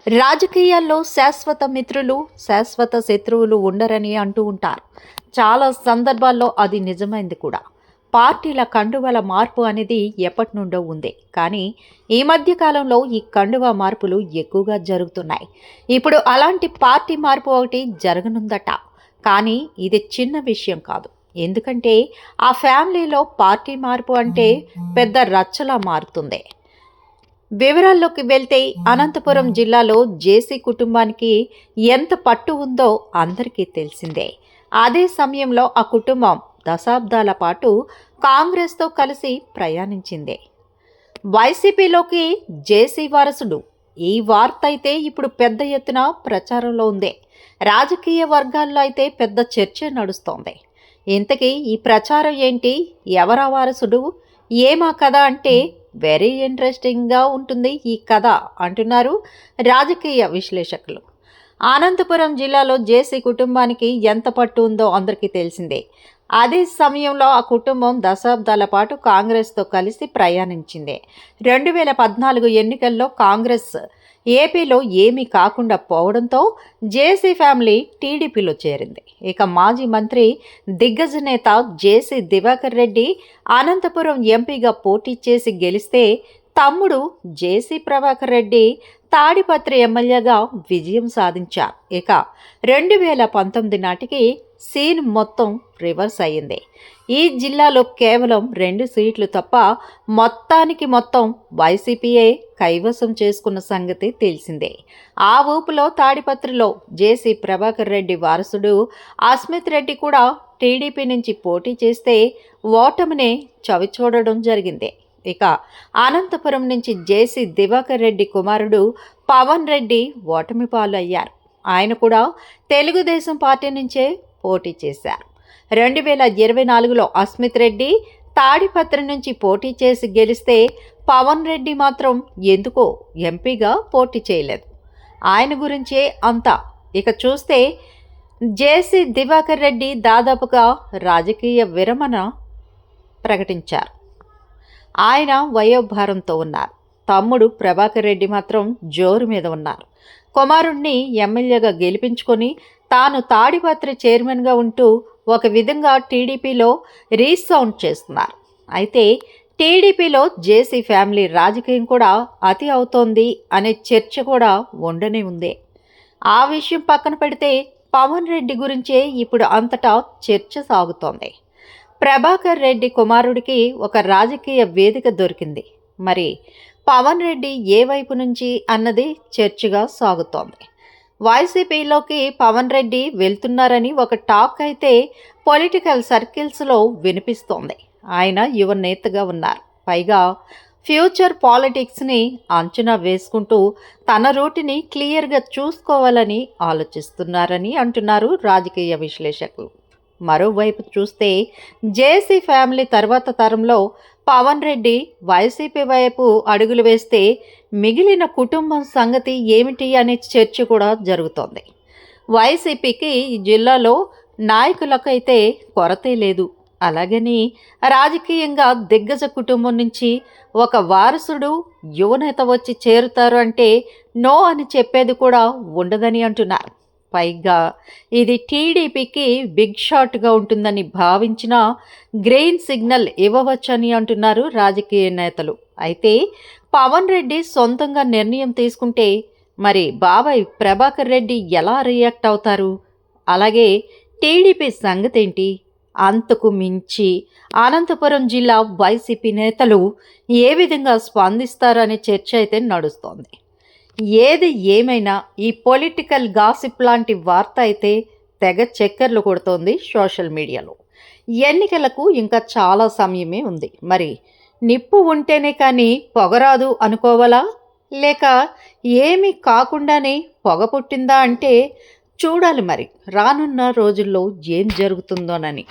రాజకీయాల్లో శాశ్వత మిత్రులు, శాశ్వత శత్రువులు ఉండరని అంటూ ఉంటారు. చాలా సందర్భాల్లో అది నిజమైంది కూడా. పార్టీల కండువల మార్పు అనేది ఎప్పటి నుండో ఉంది. కానీ ఈ మధ్య కాలంలో ఈ కండువ మార్పులు ఎక్కువగా జరుగుతున్నాయి. ఇప్పుడు అలాంటి పార్టీ మార్పు ఒకటి జరగనుందట. కానీ ఇది చిన్న విషయం కాదు. ఎందుకంటే ఆ ఫ్యామిలీలో పార్టీ మార్పు అంటే పెద్ద రచ్చలా మారుతుంది. వివరాల్లోకి వెళ్తే అనంతపురం జిల్లాలో జేసీ కుటుంబానికి ఎంత పట్టు ఉందో అందరికీ తెలిసిందే. అదే సమయంలో ఆ కుటుంబం దశాబ్దాల పాటు కాంగ్రెస్తో కలిసి ప్రయాణించింది. వైసీపీలోకి జేసీ వారసుడు. ఈ వార్త అయితే ఇప్పుడు పెద్ద ఎత్తున ప్రచారంలో ఉంది. రాజకీయ వర్గాల్లో అయితే పెద్ద చర్చ నడుస్తోంది. ఇంతకీ ఈ ప్రచారం ఏంటి? ఎవరా వారసుడు? ఏమా కథ అంటే వెరీ ఇంట్రెస్టింగ్గా ఉంటుంది ఈ కథ అంటున్నారు రాజకీయ విశ్లేషకులు. అనంతపురం జిల్లాలో జేసీ కుటుంబానికి ఎంత పట్టు ఉందో అందరికీ తెలిసిందే. అదే సమయంలో ఆ కుటుంబం దశాబ్దాల పాటు కాంగ్రెస్తో కలిసి ప్రయాణించింది. 2014 ఎన్నికల్లో కాంగ్రెస్ ఏపీలో ఏమీ కాకుండా పోవడంతో జేసీ ఫ్యామిలీ టీడీపీలో చేరింది. ఇక మాజీ మంత్రి దిగ్గజ నేత జేసీ దివాకర్ రెడ్డి అనంతపురం ఎంపీగా పోటీ చేసి గెలిస్తే తమ్ముడు జేసీ ప్రభాకర్ రెడ్డి తాడిపత్రి ఎమ్మెల్యేగా విజయం సాధించారు. ఇక 2019 నాటికి సీన్ మొత్తం రివర్స్ అయ్యింది. ఈ జిల్లాలో కేవలం 2 సీట్లు తప్ప మొత్తం వైసీపీయే కైవసం చేసుకున్న సంగతి తెలిసిందే. ఆ ఊపులో తాడిపత్రిలో జేసీ ప్రభాకర్ రెడ్డి వారసుడు అస్మిత్ రెడ్డి కూడా టీడీపీ నుంచి పోటీ చేస్తే ఓటమినే చవిచూడడం జరిగింది. ఇక అనంతపురం నుంచి జేసీ దివాకర్ రెడ్డి కుమారుడు పవన్ రెడ్డి ఓటమి పాలు అయ్యారు. ఆయన కూడా తెలుగుదేశం పార్టీ నుంచే పోటీ చేశారు. 2024లో అస్మిత్ రెడ్డి తాడిపత్రి నుంచి పోటీ చేసి గెలిస్తే పవన్ రెడ్డి మాత్రం ఎందుకో ఎంపీగా పోటీ చేయలేదు. ఆయన గురించే అంతా. ఇక చూస్తే జేసీ దివాకర్ రెడ్డి దాదాపుగా రాజకీయ విరమణ ప్రకటించారు. ఆయన వయోభారంతో ఉన్నారు. తమ్ముడు ప్రభాకర్ రెడ్డి మాత్రం జోరు మీద ఉన్నారు. కుమారుణ్ణి ఎమ్మెల్యేగా గెలిపించుకొని తాను తాడిపత్రి చైర్మన్గా ఉంటూ ఒక విధంగా టీడీపీలో రీసౌండ్ చేస్తున్నారు. అయితే టీడీపీలో జేసీ ఫ్యామిలీ రాజకీయం కూడా అతి అవుతోంది అనే చర్చ కూడా ఉండనే ఉంది. ఆ విషయం పక్కన పెడితే పవన్ రెడ్డి గురించే ఇప్పుడు అంతటా చర్చ సాగుతోంది. ప్రభాకర్ రెడ్డి కుమారుడికి ఒక రాజకీయ వేదిక దొరికింది. మరి పవన్ రెడ్డి ఏ వైపు నుంచి అన్నది చర్చగా సాగుతోంది. వైసీపీలోకి పవన్ రెడ్డి వెళ్తున్నారని ఒక టాక్ అయితే పొలిటికల్ సర్కిల్స్లో వినిపిస్తోంది. ఆయన యువ నేతగా ఉన్నారు. పైగా ఫ్యూచర్ పాలిటిక్స్ని అంచనా వేసుకుంటూ తన రూటుని క్లియర్గా చూసుకోవాలని ఆలోచిస్తున్నారని అంటున్నారు రాజకీయ విశ్లేషకులు. మరోవైపు చూస్తే జేసీ ఫ్యామిలీ తర్వాత తరంలో పవన్ రెడ్డి వైసీపీ వైపు అడుగులు వేస్తే మిగిలిన కుటుంబం సంగతి ఏమిటి అనే చర్చ కూడా జరుగుతోంది. వైసీపీకి ఈ జిల్లాలో నాయకులకైతే కొరతే లేదు. అలాగని రాజకీయంగా దిగ్గజ కుటుంబం నుంచి ఒక వారసుడు యువనేత వచ్చి చేరుతారు అంటే నో అని చెప్పేది కూడా ఉండదని అంటున్నారు. పైగా ఇది టీడీపీకి బిగ్ షాట్గా ఉంటుందని భావించిన గ్రీన్ సిగ్నల్ ఇవ్వవచ్చని అంటున్నారు రాజకీయ నేతలు. అయితే పవన్ రెడ్డి సొంతంగా నిర్ణయం తీసుకుంటే మరి బాబాయ్ ప్రభాకర్ రెడ్డి ఎలా రియాక్ట్ అవుతారు? అలాగే టీడీపీ సంగతి ఏంటి? అంతకు మించి అనంతపురం జిల్లా వైసీపీ నేతలు ఏ విధంగా స్పందిస్తారనే చర్చ అయితే నడుస్తోంది. ఏది ఏమైనా ఈ పొలిటికల్ గాసిప్ లాంటి వార్త అయితే తెగ చక్కర్లు కొడుతోంది సోషల్ మీడియాలో. ఎన్నికలకు ఇంకా చాలా సమయమే ఉంది. మరి నిప్పు ఉంటేనే కానీ పొగరాదు అనుకోవాలా? లేక ఏమీ కాకుండానే పొగ పుట్టిందా అంటే చూడాలి మరి రానున్న రోజుల్లో ఏం జరుగుతుందోనని.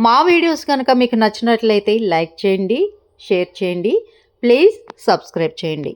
మా వీడియోస్ కనుక మీకు నచ్చినట్లయితే లైక్ చేయండి, షేర్ చేయండి, ప్లీజ్ సబ్స్క్రైబ్ చేయండి.